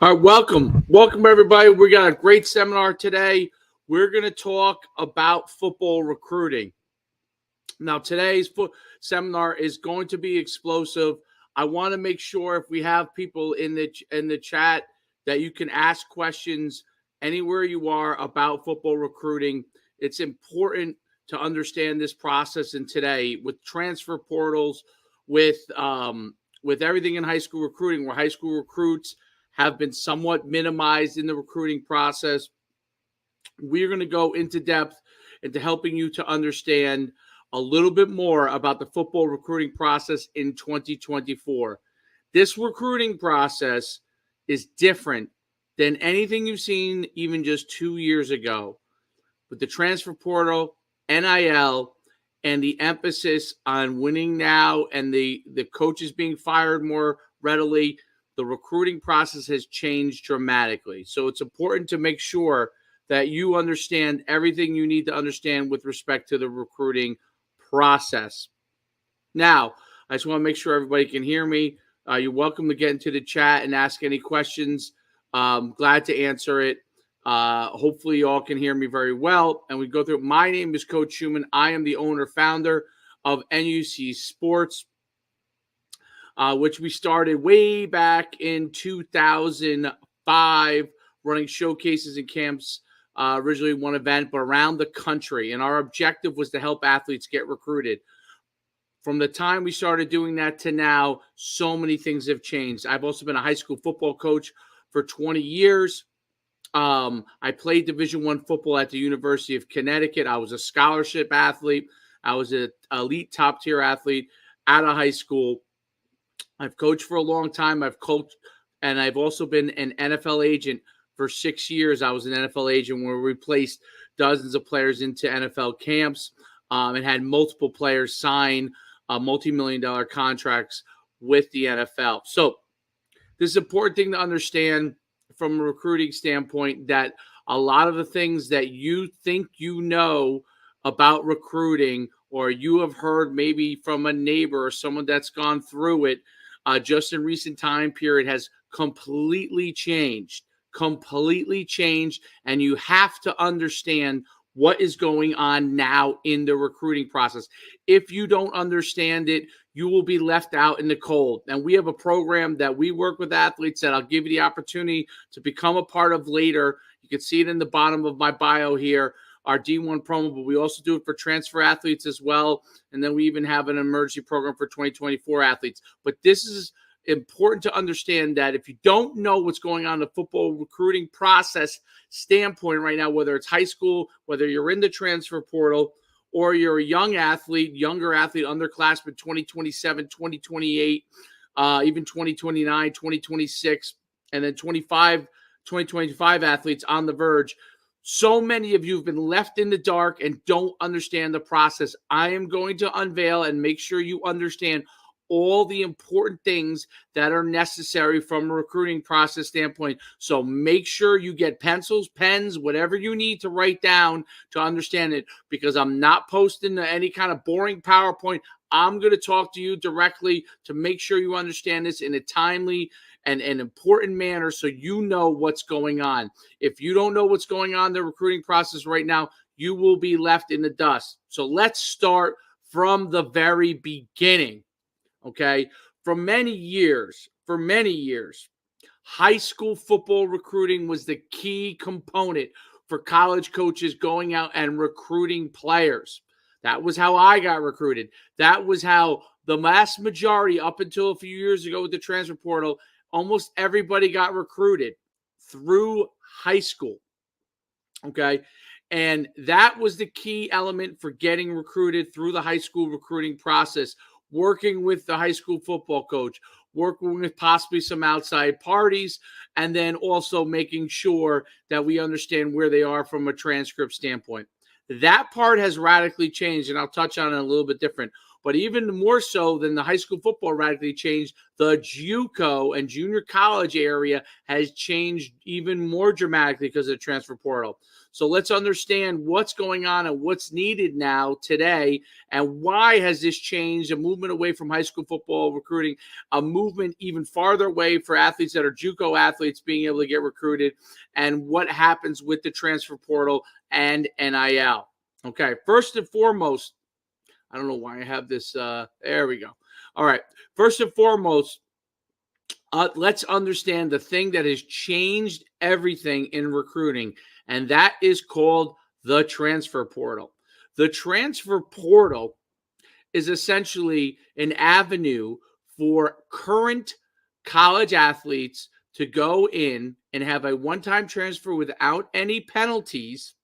All right, welcome everybody. We got a great seminar today. We're going to talk about football recruiting. Now, today's seminar is going to be explosive. I want to make sure if we have people in the chat that you can ask questions anywhere you are about football recruiting. It's important to understand this process. And today, with transfer portals, with everything in high school recruiting, where high school recruits have been somewhat minimized in the recruiting process, we're going to go into depth into helping you to understand a little bit more about the football recruiting process in 2024. This recruiting process is different than anything you've seen even just 2 years ago. With the transfer portal, NIL, and the emphasis on winning now and the coaches being fired more readily, the recruiting process has changed dramatically. So it's important to make sure that you understand everything you need to understand with respect to the recruiting process. Now, I just want to make sure everybody can hear me. You're welcome to get into the chat and ask any questions. Glad to answer it. Hopefully you all can hear me very well. And we go through. My name is Coach Schuman. I am the owner, founder of NUC Sports, which we started way back in 2005, running showcases and camps, originally one event, but around the country. And our objective was to help athletes get recruited. From the time we started doing that to now, so many things have changed. I've also been a high school football coach for 20 years. I played Division I football at the University of Connecticut. I was a scholarship athlete. I was an elite top tier athlete out of high school. I've coached for a long time. I've coached, and I've also been an NFL agent for 6 years. I was an NFL agent where we placed dozens of players into NFL camps and had multiple players sign multi-million-dollar contracts with the NFL. So this is an important thing to understand from a recruiting standpoint, that a lot of the things that you think you know about recruiting, or you have heard maybe from a neighbor or someone that's gone through it, just in recent time period, has completely changed, and you have to understand what is going on now in the recruiting process. If you don't understand it, you will be left out in the cold. And we have a program that we work with athletes that I'll give you the opportunity to become a part of later. You can see it in the bottom of my bio here, our D1 promo, but we also do it for transfer athletes as well. And then we even have an emergency program for 2024 athletes. But this is important to understand, that if you don't know what's going on in the football recruiting process standpoint right now, whether it's high school, whether you're in the transfer portal, or you're a younger athlete, underclassmen 2027, 2028, even 2029, 2026, and then 2025 athletes on the verge. So many of you have been left in the dark and don't understand the process. I am going to unveil and make sure you understand all the important things that are necessary from a recruiting process standpoint. So make sure you get pencils, pens, whatever you need to write down to understand it, because I'm not posting any kind of boring PowerPoint. I'm going to talk to you directly to make sure you understand this in a timely and an important manner, so you know what's going on. If you don't know what's going on in the recruiting process right now, you will be left in the dust. So let's start from the very beginning. Okay, for many years, high school football recruiting was the key component for college coaches going out and recruiting players. That was how I got recruited. That was how the vast majority, up until a few years ago with the transfer portal, almost everybody got recruited through high school. Okay, and that was the key element for getting recruited through the high school recruiting process. Working with the high school football coach, working with possibly some outside parties, and then also making sure that we understand where they are from a transcript standpoint. That part has radically changed, and I'll touch on it a little bit different. But even more so than the high school football radically changed, the JUCO and junior college area has changed even more dramatically because of the transfer portal. So let's understand what's going on and what's needed now today, and why has this changed, a movement away from high school football recruiting, a movement even farther away for athletes that are JUCO athletes being able to get recruited, and what happens with the transfer portal and NIL. Okay, first and foremost, I don't know why I have this. There we go. All right, first and foremost, let's understand the thing that has changed everything in recruiting, and that is called the transfer portal. The transfer portal is essentially an avenue for current college athletes to go in and have a one-time transfer without any penalties,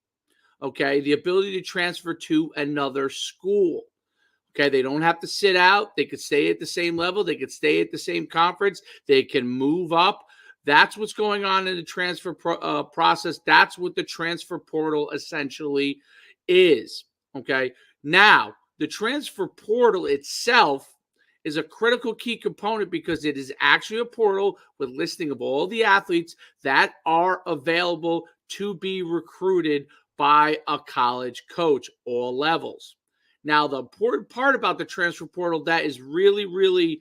okay? The ability to transfer to another school. Okay, they don't have to sit out. They could stay at the same level. They could stay at the same conference. They can move up. That's what's going on in the transfer process. That's what the transfer portal essentially is. Okay, now the transfer portal itself is a critical key component because it is actually a portal with listing of all the athletes that are available to be recruited by a college coach, all levels. Now, the important part about the transfer portal that is really, really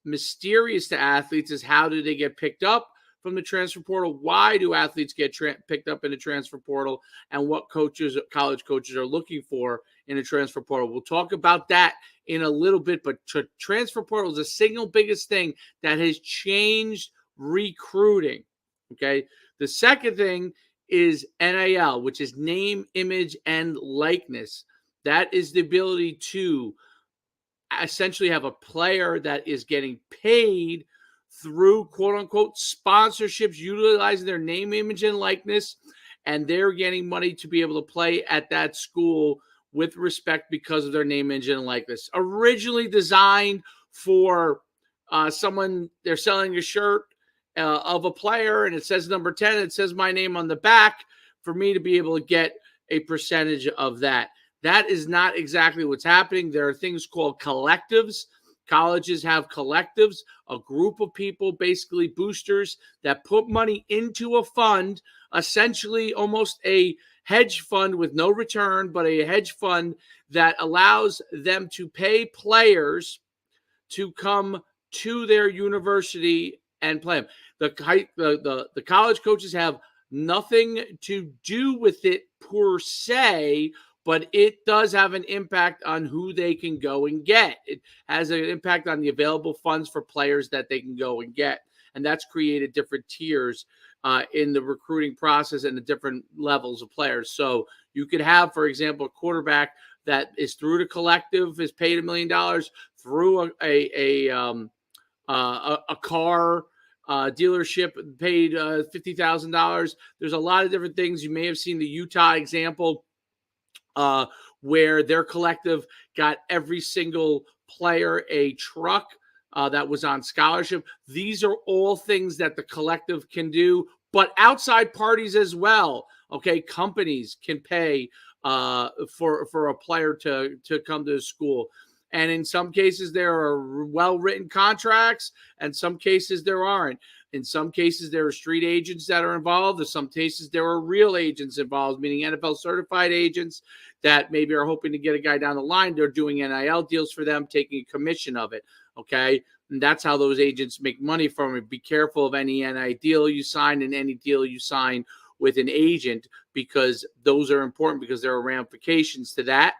mysterious to athletes is how do they get picked up from the transfer portal? Why do athletes get picked up in the transfer portal? And what college coaches are looking for in a transfer portal? We'll talk about that in a little bit, but transfer portal is the single biggest thing that has changed recruiting, okay? The second thing is NIL, which is name, image, and likeness. That is the ability to essentially have a player that is getting paid through quote-unquote sponsorships, utilizing their name, image, and likeness, and they're getting money to be able to play at that school with respect because of their name, image, and likeness. Originally designed for someone, they're selling a shirt of a player, and it says number 10, it says my name on the back, for me to be able to get a percentage of that. That is not exactly what's happening. There are things called collectives. Colleges have collectives, a group of people, basically boosters, that put money into a fund, essentially almost a hedge fund with no return, but a hedge fund that allows them to pay players to come to their university and play them. The college coaches have nothing to do with it per se, but it does have an impact on who they can go and get. It has an impact on the available funds for players that they can go and get. And that's created different tiers in the recruiting process and the different levels of players. So you could have, for example, a quarterback that is through the collective is paid $1 million, through a car dealership paid $50,000. There's a lot of different things. You may have seen the Utah example, where their collective got every single player a truck that was on scholarship. These are all things that the collective can do, but outside parties as well. Okay, companies can pay for a player to come to the school. And in some cases, there are well-written contracts, and some cases there aren't. In some cases, there are street agents that are involved. In some cases, there are real agents involved, meaning NFL-certified agents that maybe are hoping to get a guy down the line. They're doing NIL deals for them, taking a commission of it, okay? And that's how those agents make money from it. Be careful of any NIL deal you sign and any deal you sign with an agent, because those are important, because there are ramifications to that.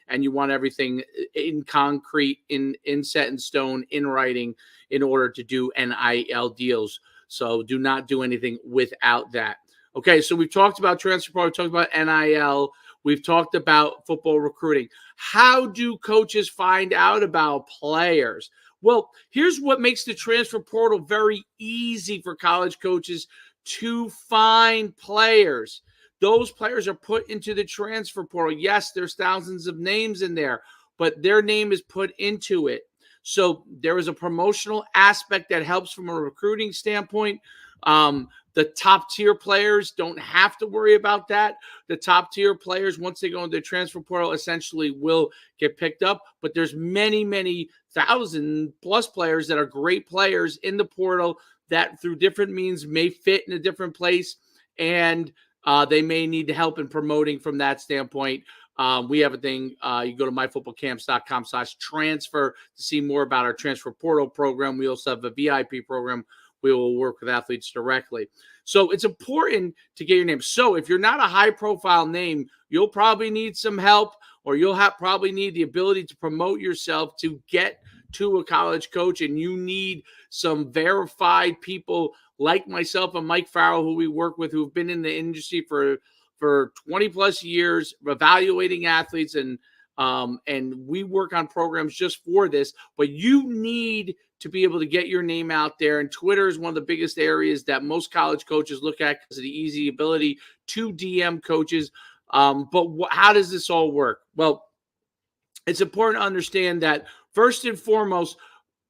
And you want everything in concrete, in set in stone, in writing, in order to do NIL deals. So do not do anything without that. Okay, so we've talked about transfer portal, we've talked about NIL, we've talked about football recruiting. How do coaches find out about players? Well, here's what makes the transfer portal very easy for college coaches to find players. Those players are put into the transfer portal. Yes, there's thousands of names in there, but their name is put into it. So there is a promotional aspect that helps from a recruiting standpoint. The top tier players don't have to worry about that. The top tier players, once they go into the transfer portal, essentially will get picked up. But there's many, many thousand plus players that are great players in the portal that through different means may fit in a different place, and they may need help in promoting from that standpoint. We have a thing. You go to myfootballcamps.com/transfer to see more about our transfer portal program. We also have a VIP program. We will work with athletes directly. So it's important to get your name. So if you're not a high profile name, you'll probably need some help, or you'll probably need the ability to promote yourself to get to a college coach, and you need some verified people like myself and Mike Farrell, who we work with, who've been in the industry for 20 plus years, evaluating athletes, and we work on programs just for this. But you need to be able to get your name out there, and Twitter is one of the biggest areas that most college coaches look at because of the easy ability to DM coaches. But how does this all work? Well, it's important to understand that first and foremost,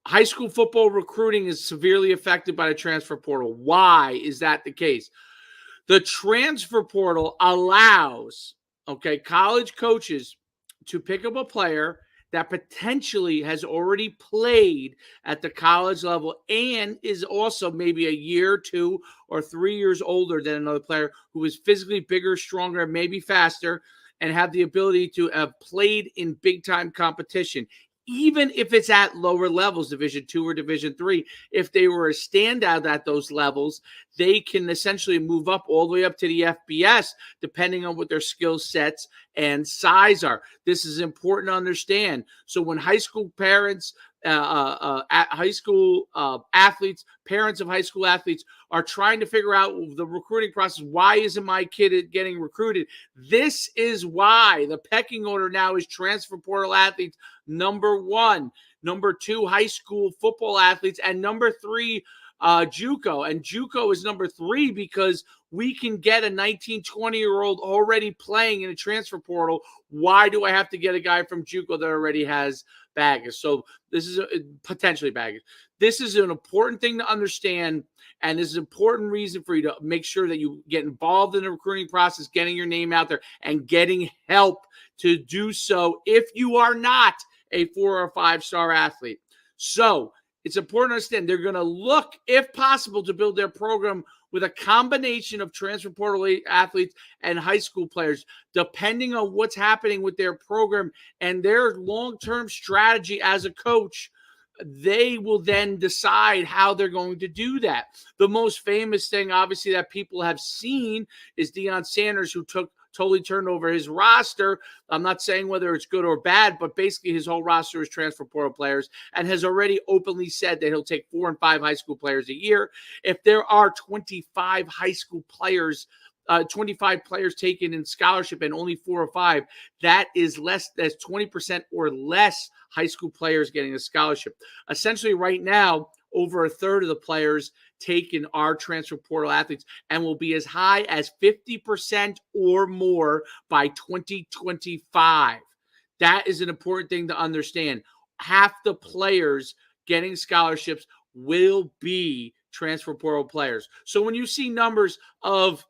high school football recruiting is severely affected by the transfer portal. Why is that the case? The transfer portal allows, college coaches to pick up a player that potentially has already played at the college level and is also maybe a year, 2 or 3 years older than another player who is physically bigger, stronger, maybe faster, and have the ability to have played in big-time competition. Even if it's at lower levels, Division II or Division III, if they were a standout at those levels, they can essentially move up all the way up to the FBS, depending on what their skill sets and size are. This is important to understand. So when high school parents, athletes, parents of high school athletes are trying to figure out the recruiting process, why isn't my kid getting recruited? This is why the pecking order now is transfer portal athletes, number 1, number 2, high school football athletes, and number 3, JUCO. And JUCO is number 3 because we can get a 19, 20-year-old already playing in a transfer portal. Why do I have to get a guy from JUCO that already has baggage? So this is potentially baggage. This is an important thing to understand, and this is an important reason for you to make sure that you get involved in the recruiting process, getting your name out there, and getting help to do so if you are not a 4 or 5-star athlete. So it's important to understand they're going to look, if possible, to build their program with a combination of transfer portal athletes and high school players, depending on what's happening with their program and their long-term strategy as a coach. They will then decide how they're going to do that. The most famous thing, obviously, that people have seen is Deion Sanders, who totally turned over his roster. I'm not saying whether it's good or bad, but basically his whole roster is transfer portal players, and has already openly said that he'll take 4 and 5 high school players a year. If there are 25 high school players, 25 players taken in scholarship and only 4 or 5, that is less. That's 20% or less high school players getting a scholarship. Essentially right now, over a third of the players taken are transfer portal athletes, and will be as high as 50% or more by 2025. That is an important thing to understand. Half the players getting scholarships will be transfer portal players. So when you see numbers of,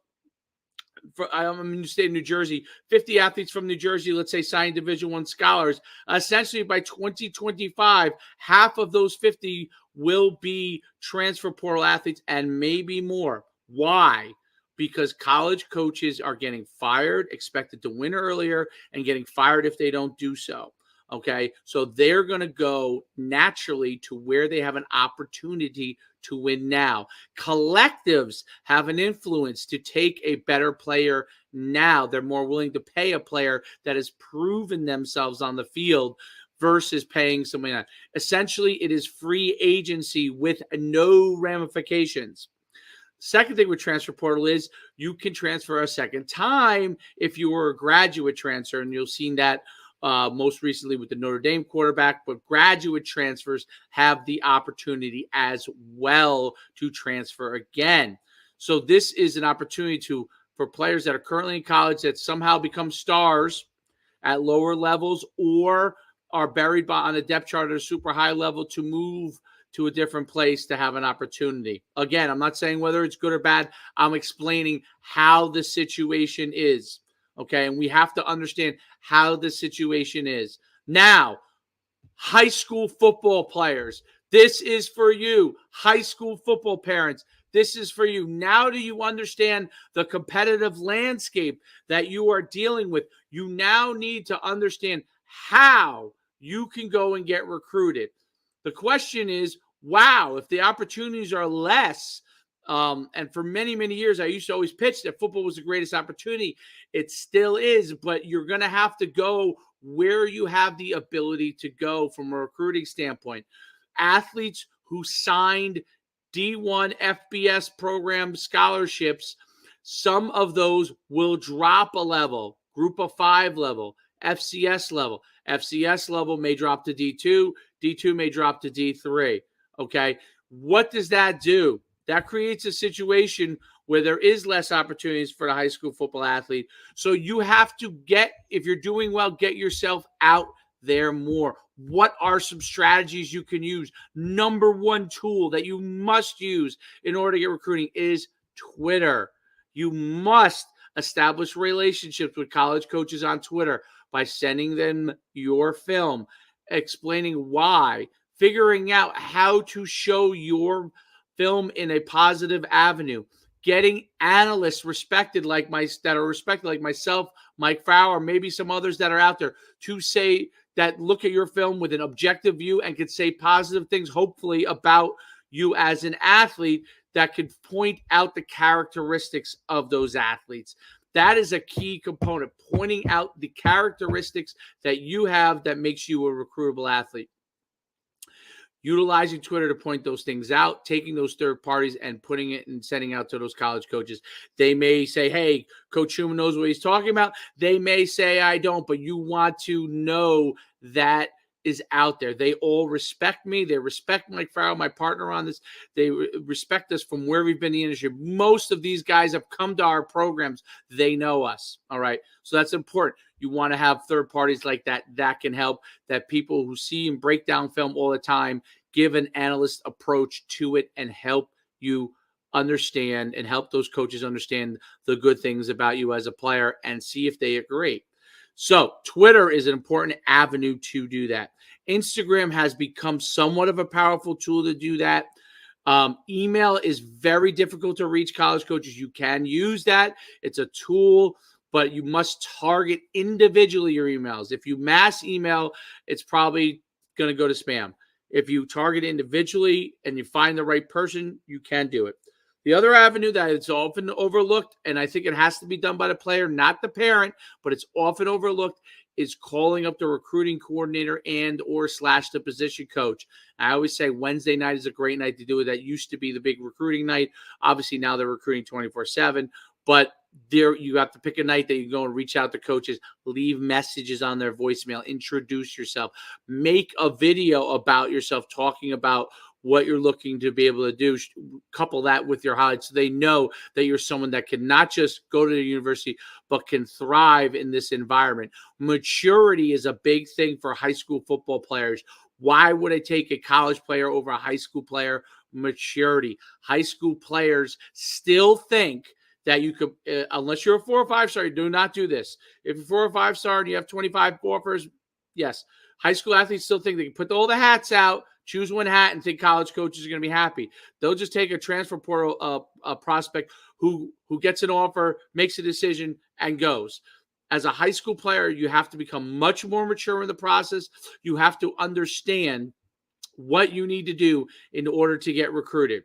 I'm in the state of New Jersey, 50 athletes from New Jersey, let's say, signing Division I scholars, essentially by 2025, half of those 50 will be transfer portal athletes and maybe more. Why? Because college coaches are getting fired, expected to win earlier, and getting fired if they don't do so. Okay, so they're going to go naturally to where they have an opportunity to win now. Collectives have an influence to take a better player now. They're more willing to pay a player that has proven themselves on the field versus paying somebody else. Essentially, it is free agency with no ramifications. Second thing with transfer portal is you can transfer a second time if you were a graduate transfer, and you'll see that most recently with the Notre Dame quarterback, but graduate transfers have the opportunity as well to transfer again. So this is an opportunity for players that are currently in college that somehow become stars at lower levels or are buried on a depth chart at a super high level to move to a different place to have an opportunity. Again, I'm not saying whether it's good or bad. I'm explaining how the situation is. Okay. And we have to understand how the situation is. Now, high school football players, this is for you. High school football parents, this is for you. Now do you understand the competitive landscape that you are dealing with? You now need to understand how you can go and get recruited. The question is, wow, if the opportunities are less, and for many, many years, I used to always pitch that football was the greatest opportunity. It still is, but you're going to have to go where you have the ability to go from a recruiting standpoint. Athletes who signed D1 FBS program scholarships, some of those will drop a level, group of 5 level, FCS level. FCS level may drop to D2. D2 may drop to D3. Okay. What does that do? That creates a situation where there is less opportunities for the high school football athlete. So you have to if you're doing well, get yourself out there more. What are some strategies you can use? Number one tool that you must use in order to get recruiting is Twitter. You must establish relationships with college coaches on Twitter by sending them your film, explaining why, figuring out how to show your film in a positive avenue, getting analysts that are respected like myself, Mike Fowler, maybe some others that are out there to say that look at your film with an objective view and could say positive things, hopefully, about you as an athlete that could point out the characteristics of those athletes. That is a key component, pointing out the characteristics that you have that makes you a recruitable athlete. Utilizing Twitter to point those things out, taking those third parties and putting it and sending out to those college coaches. They may say, hey, Coach Schuman knows what he's talking about. They may say, I don't, but you want to know that is out there. They all respect me. They respect Mike Farrell, my partner on this. They respect us from where we've been in the industry. Most of these guys have come to our programs. They know us. All right. So that's important. You want to have third parties like that can help, that people who see and break down film all the time give an analyst approach to it and help you understand and help those coaches understand the good things about you as a player and see if they agree. So Twitter is an important avenue to do that. Instagram has become somewhat of a powerful tool to do that. Email is very difficult to reach college coaches. You can use that. It's a tool, but you must target individually your emails. If you mass email, it's probably going to go to spam. If you target individually and you find the right person, you can do it. The other avenue that is often overlooked, and I think it has to be done by the player, not the parent, but it's often overlooked, is calling up the recruiting coordinator and or / the position coach. I always say Wednesday night is a great night to do it. That used to be the big recruiting night. Obviously, now they're recruiting 24/7, but there you have to pick a night that you go and reach out to coaches, leave messages on their voicemail, introduce yourself, make a video about yourself, talking about what you're looking to be able to do, couple that with your highlights so they know that you're someone that can not just go to the university, but can thrive in this environment. Maturity is a big thing for high school football players. Why would I take a college player over a high school player? Maturity. High school players still think that you could, unless you're a 4 or 5 star, do not do this. If you're 4 or 5 star and you have 25 offers, yes. High school athletes still think they can put all the hats out, choose one hat, and think college coaches are going to be happy. They'll just take a transfer portal prospect who gets an offer, makes a decision, and goes. As a high school player, you have to become much more mature in the process. You have to understand what you need to do in order to get recruited.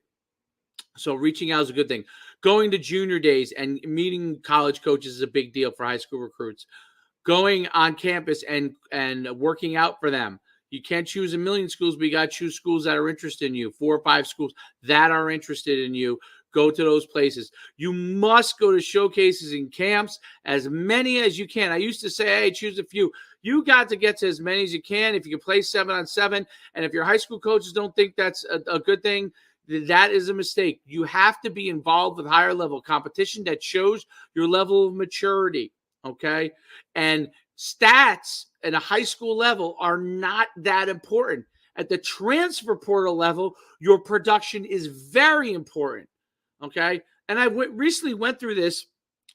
So reaching out is a good thing. Going to junior days and meeting college coaches is a big deal for high school recruits. Going on campus and working out for them. You can't choose a million schools, but you got to choose schools that are interested in you. 4 or 5 schools that are interested in you. Go to those places. You must go to showcases and camps, as many as you can. I used to say, hey, choose a few. You got to get to as many as you can. If you can play 7-on-7, and if your high school coaches don't think that's a good thing, that is a mistake. You have to be involved with higher level competition that shows your level of maturity, okay? And stats at a high school level are not that important. At the transfer portal level, your production is very important. Okay. And I recently went through this.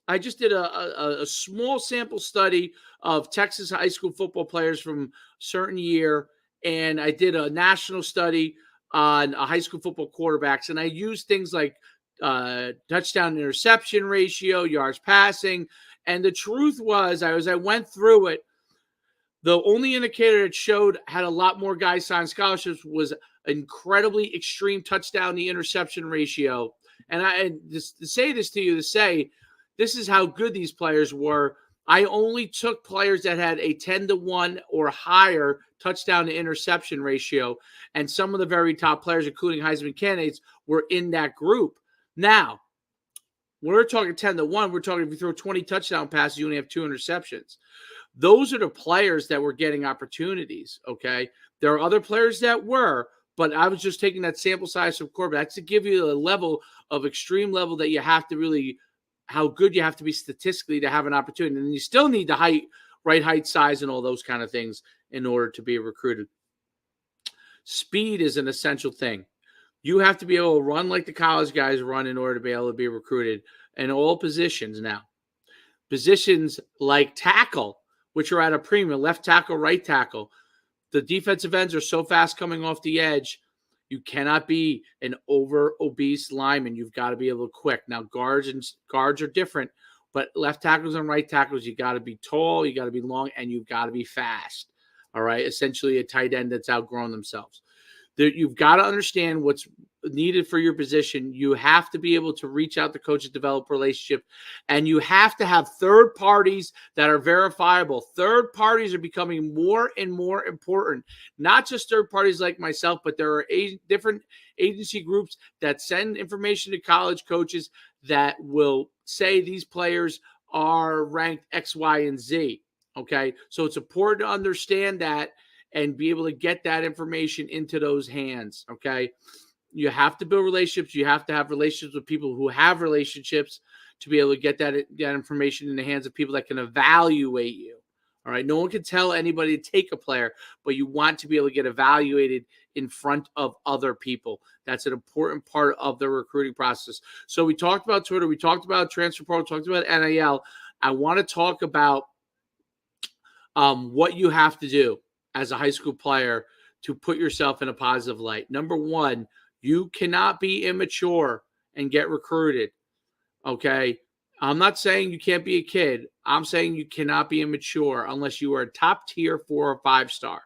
I just did a small sample study of Texas high school football players from a certain year, and I did a national study on high school football quarterbacks, and I used things like touchdown interception ratio, yards passing, and the truth was, as I went through it, the only indicator it showed had a lot more guys sign scholarships was incredibly extreme touchdown to interception ratio. And just to say this to you, to say this is how good these players were. I only took players that had a 10-1 or higher touchdown to interception ratio. And some of the very top players, including Heisman candidates, were in that group. Now, when we're talking 10-1, we're talking if you throw 20 touchdown passes, you only have 2 interceptions. Those are the players that were getting opportunities, okay? There are other players that were, but I was just taking that sample size from quarterback. That's to give you a level of extreme level that you have to really – how good you have to be statistically to have an opportunity. And you still need the height, right height, size, and all those kind of things in order to be recruited. Speed is an essential thing. You have to be able to run like the college guys run in order to be able to be recruited in all positions now. Positions like tackle, which are at a premium, left tackle, right tackle. The defensive ends are so fast coming off the edge. You cannot be an over obese lineman. You've got to be able to quick. Now, guards are different, but left tackles and right tackles, you got to be tall, you got to be long, and you've got to be fast. All right, essentially a tight end that's outgrown themselves. You've got to understand what's needed for your position. You have to be able to reach out to coaches, develop relationships, and you have to have third parties that are verifiable. Third parties are becoming more and more important. Not just third parties like myself, but there are different agency groups that send information to college coaches that will say these players are ranked X, Y, and Z. Okay, so it's important to understand that and be able to get that information into those hands, okay? You have to build relationships. You have to have relationships with people who have relationships to be able to get that information in the hands of people that can evaluate you, all right? No one can tell anybody to take a player, but you want to be able to get evaluated in front of other people. That's an important part of the recruiting process. So we talked about Twitter. We talked about transfer portal. Talked about NIL. I want to talk about what you have to do as a high school player to put yourself in a positive light. Number one, you cannot be immature and get recruited, okay? I'm not saying you can't be a kid. I'm saying you cannot be immature unless you are a top tier 4 or 5 star,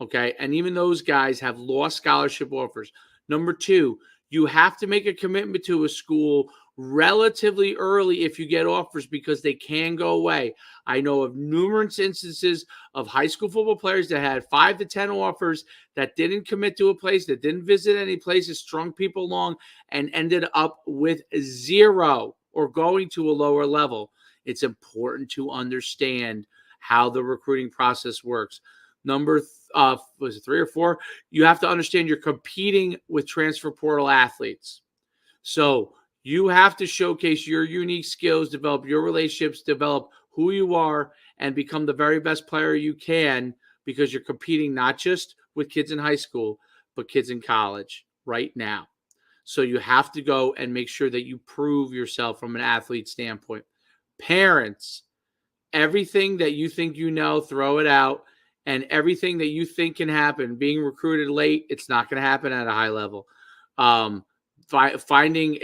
okay? And even those guys have lost scholarship offers. Number two, you have to make a commitment to a school relatively early if you get offers because they can go away. I know of numerous instances of high school football players that had 5 to 10 offers that didn't commit to a place, that didn't visit any places, strung people along, and ended up with 0 or going to a lower level. It's important to understand how the recruiting process works. Number was it 3 or 4? You have to understand you're competing with transfer portal athletes. So you have to showcase your unique skills, develop your relationships, develop who you are, and become the very best player you can because you're competing not just with kids in high school, but kids in college right now. So you have to go and make sure that you prove yourself from an athlete standpoint. Parents, everything that you think you know, throw it out. And everything that you think can happen, being recruited late, it's not going to happen at a high level. Finding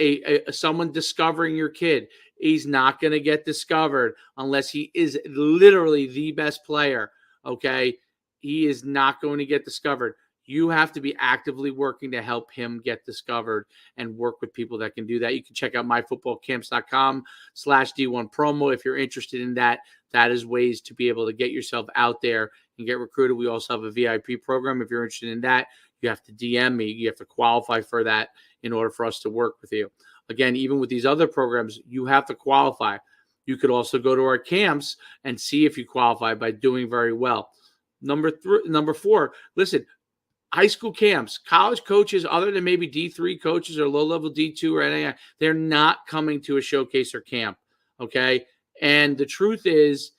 someone discovering your kid, he's not going to get discovered unless he is literally the best player, okay? He is not going to get discovered. You have to be actively working to help him get discovered and work with people that can do that. You can check out myfootballcamps.com/D1 promo if you're interested in that. That is ways to be able to get yourself out there and get recruited. We also have a VIP program. If you're interested in that, you have to DM me. You have to qualify for that in order for us to work with you. Again, even with these other programs, you have to qualify. You could also go to our camps and see if you qualify by doing very well. Number 4, listen, high school camps, college coaches, other than maybe D3 coaches or low-level D2 or NAI, they're not coming to a showcase or camp, okay? And the truth is,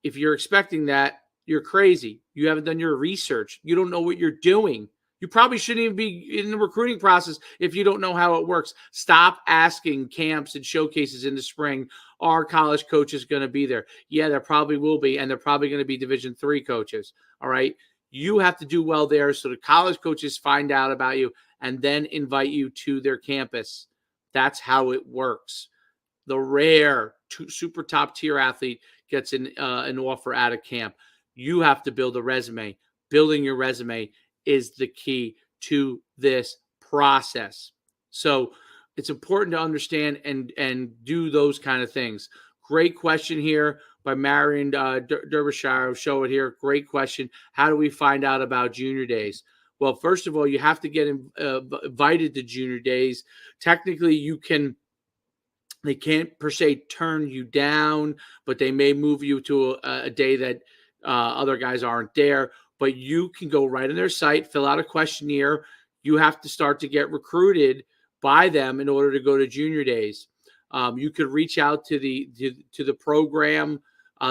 if you're expecting that, you're crazy. You haven't done your research. You don't know what you're doing. You probably shouldn't even be in the recruiting process if you don't know how it works. Stop asking camps and showcases in the spring, are college coaches going to be there? Yeah, there probably will be, and they're probably going to be Division III coaches. All right. You have to do well there so the college coaches find out about you and then invite you to their campus. That's how it works. The rare super top tier athlete gets an offer out of camp. You have to build a resume. Building your resume is the key to this process. So it's important to understand and do those kind of things. Great question here by Marion Derbyshire. I'll show it here. Great question. How do we find out about junior days? Well, first of all, you have to get invited to junior days. Technically, they can't per se turn you down, but they may move you to a day that other guys aren't there. But you can go right on their site, fill out a questionnaire. You have to start to get recruited by them in order to go to junior days. You could reach out to the program,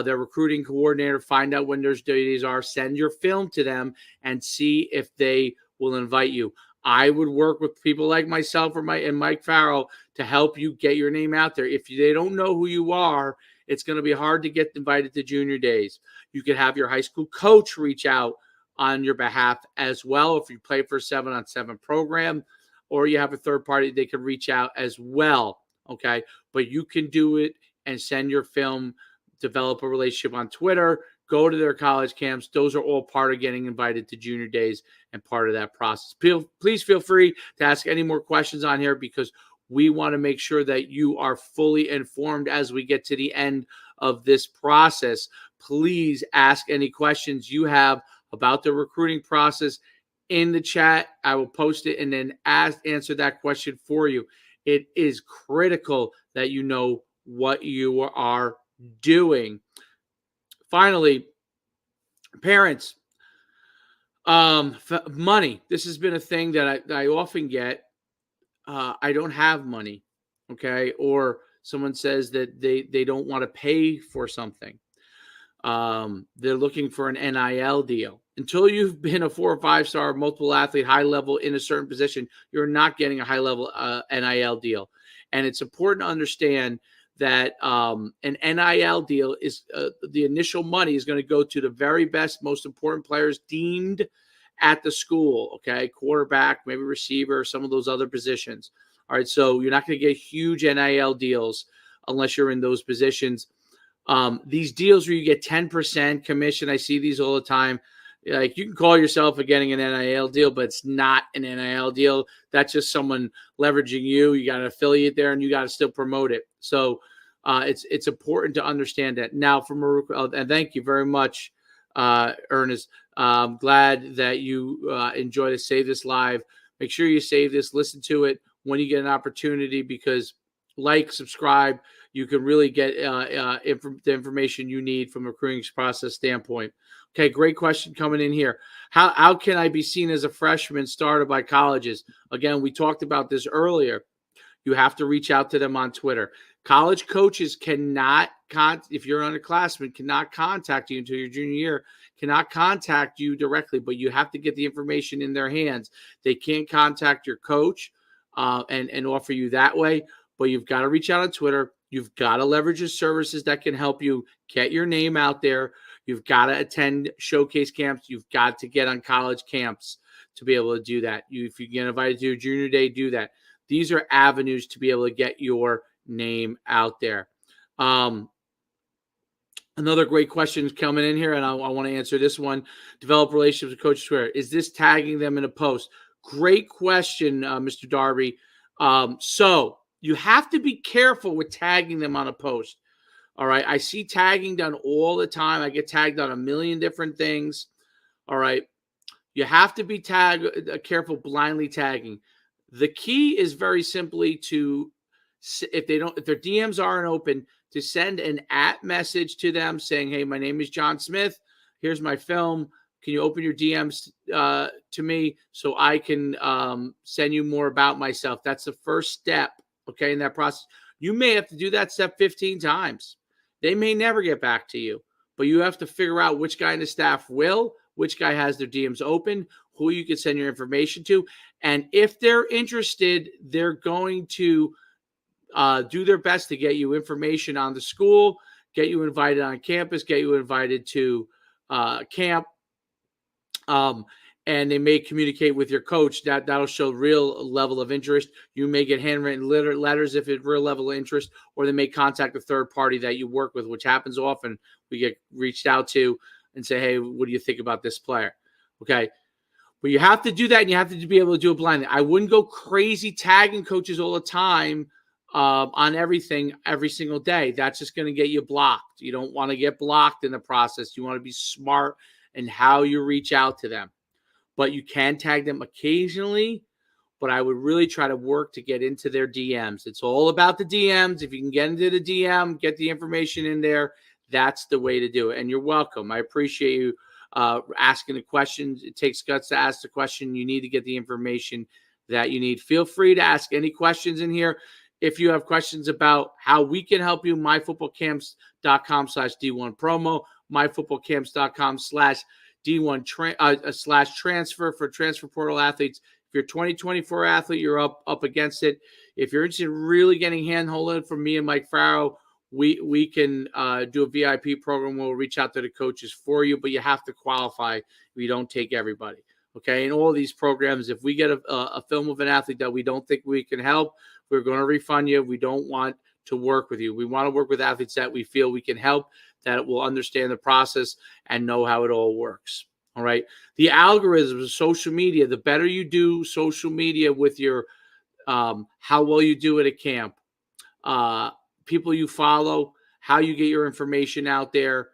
their recruiting coordinator, find out when their days are, send your film to them, and see if they will invite you. I would work with people like myself and Mike Farrell to help you get your name out there. If they don't know who you are, it's going to be hard to get invited to junior days. You could have your high school coach reach out on your behalf as well if you play for a 7-on-7 program, or you have a third party, they can reach out as well, okay? But you can do it and send your film, develop a relationship on Twitter, go to their college camps. Those are all part of getting invited to junior days and part of that process. Please feel free to ask any more questions on here because we want to make sure that you are fully informed as we get to the end of this process. Please ask any questions you have about the recruiting process in the chat. I will post it and then answer that question for you. It is critical that you know what you are doing. Finally, parents, money. This has been a thing that I often get. I don't have money, okay? Or someone says that they don't want to pay for something. They're looking for an NIL deal. Until you've been a 4 or 5-star multiple athlete, high level in a certain position, you're not getting a high level NIL deal. And it's important to understand that an NIL deal is the initial money is going to go to the very best, most important players deemed at the school, okay? Quarterback, maybe receiver, some of those other positions. All right, so you're not going to get huge NIL deals unless you're in those positions. These deals where you get 10% commission, I see these all the time. Like, you can call yourself getting an NIL deal, but it's not an NIL deal. That's just someone leveraging you. You got an affiliate there, and you got to still promote it. So it's important to understand that. Now, and thank you very much, Ernest. I'm glad that you enjoy the Save This Live. Make sure you save this, listen to it when you get an opportunity, because subscribe, you can really get the information you need from a recruiting process standpoint. Okay, great question coming in here. How can I be seen as a freshman started by colleges? Again, we talked about this earlier. You have to reach out to them on Twitter. College coaches cannot, if you're an underclassman, cannot contact you until your junior year, cannot contact you directly, but you have to get the information in their hands. They can't contact your coach and offer you that way, but you've got to reach out on Twitter. You've got to leverage the services that can help you get your name out there. You've got to attend showcase camps. You've got to get on college camps to be able to do that. If you get invited to your junior day, do that. These are avenues to be able to get your name out there. Another great question coming in here, and I want to answer this one. Develop relationships with Coach Square. Is this tagging them in a post? Great question, Mr. Darby. So you have to be careful with tagging them on a post. All right. I see tagging done all the time. I get tagged on a million different things. All right. You have to be careful blindly tagging. The key is very simply to, if their DMs aren't open, to send an @ message to them saying, hey, my name is John Smith. Here's my film. Can you open your DMs to me so I can send you more about myself? That's the first step, okay, in that process. You may have to do that step 15 times. They may never get back to you, but you have to figure out which guy in the staff will, which guy has their DMs open, who you can send your information to. And if they're interested, they're going to do their best to get you information on the school, get you invited on campus, get you invited to camp. And they may communicate with your coach. That'll show real level of interest. You may get handwritten letters if it's real level of interest, or they may contact a third party that you work with, which happens often. We get reached out to and say, hey, what do you think about this player? Okay. But you have to do that, and you have to be able to do it blindly. I wouldn't go crazy tagging coaches all the time on everything every single day. That's just going to get you blocked. You don't want to get blocked in the process. You want to be smart in how you reach out to them. But you can tag them occasionally, but I would really try to work to get into their DMs. It's all about the DMs. If you can get into the DM, get the information in there, that's the way to do it. And you're welcome. I appreciate you asking the questions. It takes guts to ask the question. You need to get the information that you need. Feel free to ask any questions in here. If you have questions about how we can help you, myfootballcamps.com/D1 promo, myfootballcamps.com/D1 /transfer for transfer portal athletes. If you're a 2024 athlete, you're up against it. If you're interested in really getting handholded from me and Mike Farrow, we can do a VIP program. We'll reach out to the coaches for you, but you have to qualify. We don't take everybody. Okay. In all these programs, if we get a film of an athlete that we don't think we can help, we're going to refund you. We don't want to work with you. We want to work with athletes that we feel we can help, that will understand the process and know how it all works. All right. The algorithms of social media, the better you do social media with your, how well you do it at camp, people you follow, how you get your information out there,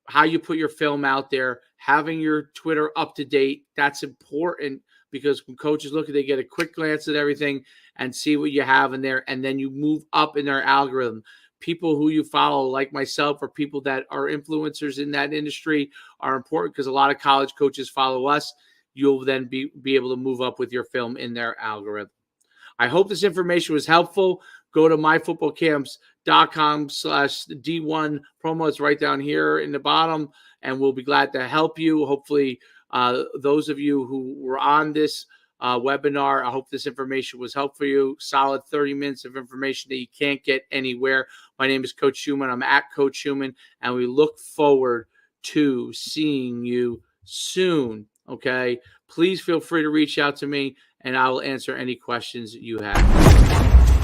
how you put your film out there, having your Twitter up to date. That's important, because when coaches look at it, they get a quick glance at everything and see what you have in there. And then you move up in their algorithm. People who you follow, like myself, or people that are influencers in that industry, are important, because a lot of college coaches follow us. You'll then be able to move up with your film in their algorithm. I hope this information was helpful. Go to myfootballcamps.com/D1 promo. It's right down here in the bottom, and we'll be glad to help you. Hopefully, those of you who were on this webinar, I hope this information was helpful for you. Solid 30 minutes of information that you can't get anywhere. My name is Coach Schuman. I'm at Coach Schuman, and we look forward to seeing you soon. Okay? Please feel free to reach out to me, and I will answer any questions you have.